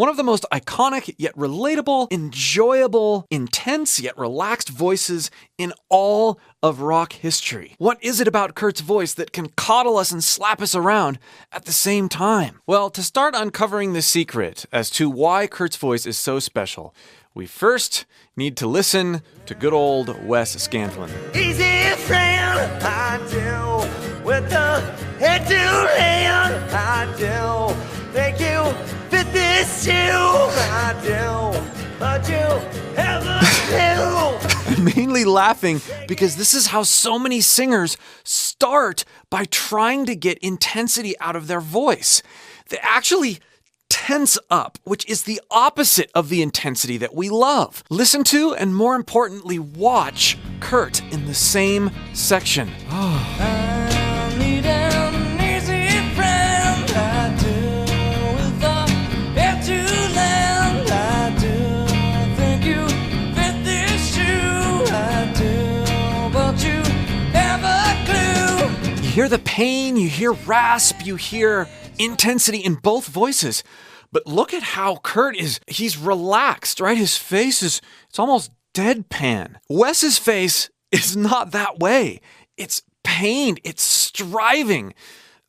One of the most iconic yet relatable, enjoyable, intense yet relaxed voices in all of rock history. What is it about Kurt's voice that can coddle us and slap us around at the same time? Well, to start uncovering the secret as to why Kurt's voice is so special, we first need to listen to good old Wes Scantlin. Easy friend, I do, with the head to hand, I do, think you fit this shoe, I do, but you ever do. I'm mainly laughing because this is how so many singers start by trying to get intensity out of their voice. They actually tense up, which is the opposite of the intensity that we love. Listen to, and more importantly, watch Kurt in the same section. I need an easy friend, I do, with the head to land, I do, think you fit this shoe, I do, but you have a clue. You hear the pain, you hear rasp, you hear intensity in both voices. But look at how Kurt he's relaxed, right? His face it's almost deadpan. Wes's face is not that way. It's pained, it's striving.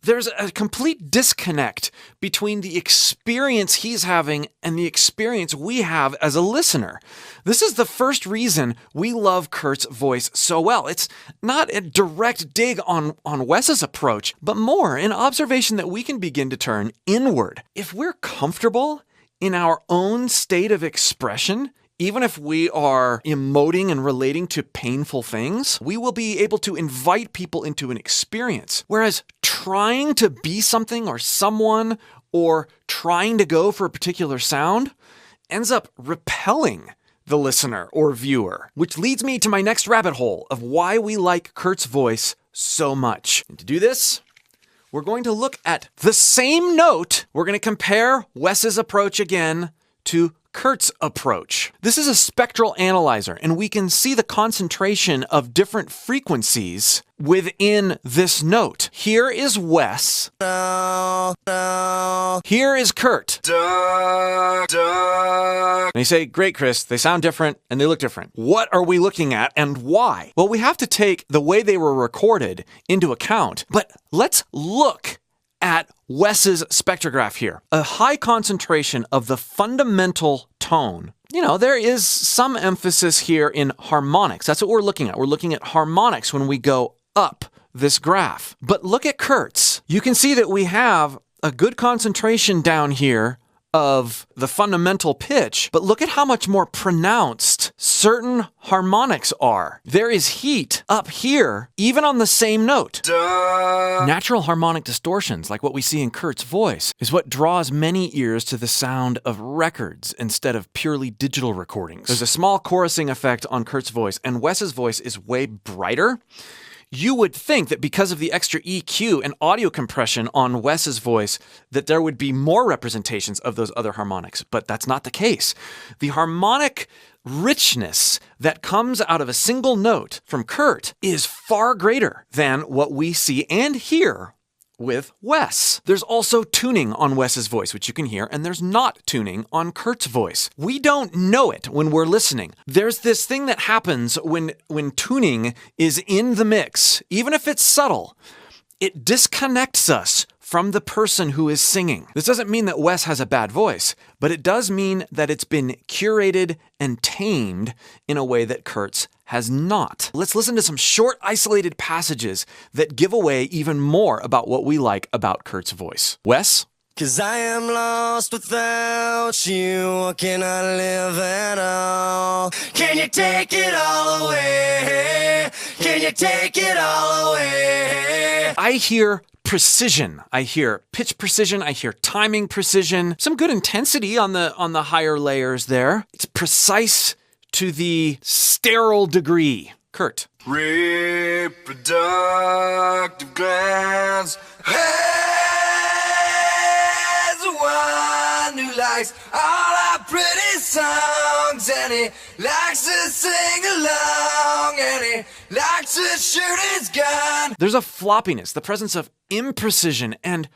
There's a complete disconnect between the experience he's having and the experience we have as a listener. This is the first reason we love Kurt's voice so well. It's not a direct dig on Wes's approach, but more an observation that we can begin to turn inward. If we're comfortable in our own state of expression, even if we are emoting and relating to painful things, we will be able to invite people into an experience. Whereas trying to be something or someone or trying to go for a particular sound ends up repelling the listener or viewer, which leads me to my next rabbit hole of why we like Kurt's voice so much. And to do this, we're going to look at the same note. We're going to compare Wes's approach again to Kurt's approach. This is a spectral analyzer, and we can see the concentration of different frequencies within this note. Here is Wes. Here is Kurt. And you say, great, Chris, they sound different and they look different. What are we looking at and why? Well, we have to take the way they were recorded into account, but let's look at Wes's spectrograph here. A high concentration of the fundamental tone. There is some emphasis here in harmonics. That's what we're looking at. We're looking at harmonics when we go up this graph. But look at Kurt's. You can see that we have a good concentration down here of the fundamental pitch, but look at how much more pronounced certain harmonics are. There is heat up here, even on the same note. Natural harmonic distortions, like what we see in Kurt's voice, is what draws many ears to the sound of records instead of purely digital recordings. There's a small chorusing effect on Kurt's voice, and Wes's voice is way brighter. You would think that because of the extra EQ and audio compression on Wes's voice, that there would be more representations of those other harmonics, but that's not the case. The harmonic richness that comes out of a single note from Kurt is far greater than what we see and hear with Wes. There's also tuning on Wes's voice, which you can hear, and there's not tuning on Kurt's voice. We don't know it when we're listening. There's this thing that happens when tuning is in the mix, even if it's subtle. It disconnects us from the person who is singing. This doesn't mean that Wes has a bad voice, but it does mean that it's been curated and tamed in a way that Kurt's has not. Let's listen to some short, isolated passages that give away even more about what we like about Kurt's voice. Wes? 'Cause I am lost without you, I cannot live at all. Can you take it all away? Can you take it all away? I hear precision. I hear pitch precision. I hear timing precision. Some good intensity on the higher layers there. It's precise to the sterile degree. Kurt. Reproductive glands has one who likes all our pretty songs, and he likes to sing along, and he likes to shoot his gun. There's a floppiness, the presence of imprecision and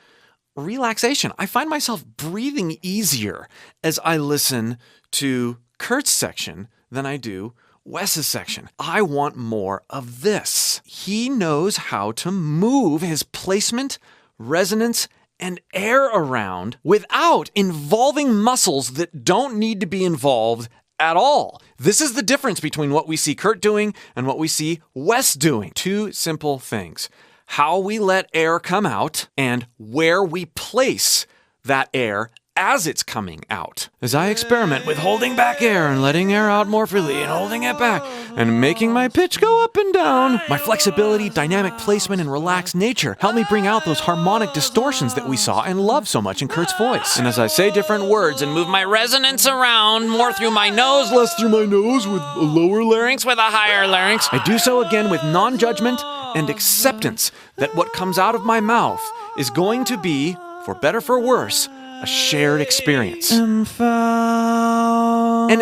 relaxation. I find myself breathing easier as I listen to Kurt's section than I do Wes's section. I want more of this. He knows how to move his placement, resonance, and air around without involving muscles that don't need to be involved at all. This is the difference between what we see Kurt doing and what we see Wes doing. Two simple things: how we let air come out and where we place that air as it's coming out. As I experiment with holding back air and letting air out more freely and holding it back and making my pitch go up and down, my flexibility, dynamic placement, and relaxed nature help me bring out those harmonic distortions that we saw and love so much in Kurt's voice. And as I say different words and move my resonance around more through my nose, less through my nose with a lower larynx with a higher larynx, I do so again with non-judgment and acceptance that what comes out of my mouth is going to be, for better for worse, a shared experience. And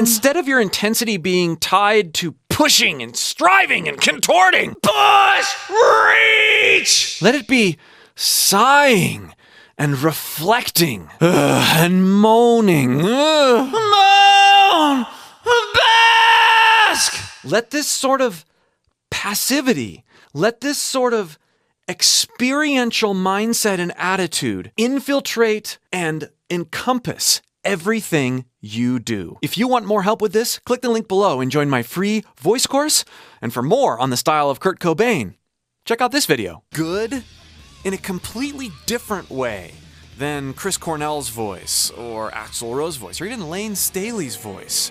instead of your intensity being tied to pushing and striving and contorting, push, reach, let it be sighing and reflecting and moaning. Moan, bask. Let this sort of passivity, let this sort of experiential mindset and attitude infiltrate and encompass everything you do. If you want more help with this, click the link below and join my free voice course. And for more on the style of Kurt Cobain, check out this video. Good in a completely different way than Chris Cornell's voice or Axl Rose's voice or even Lane Staley's voice.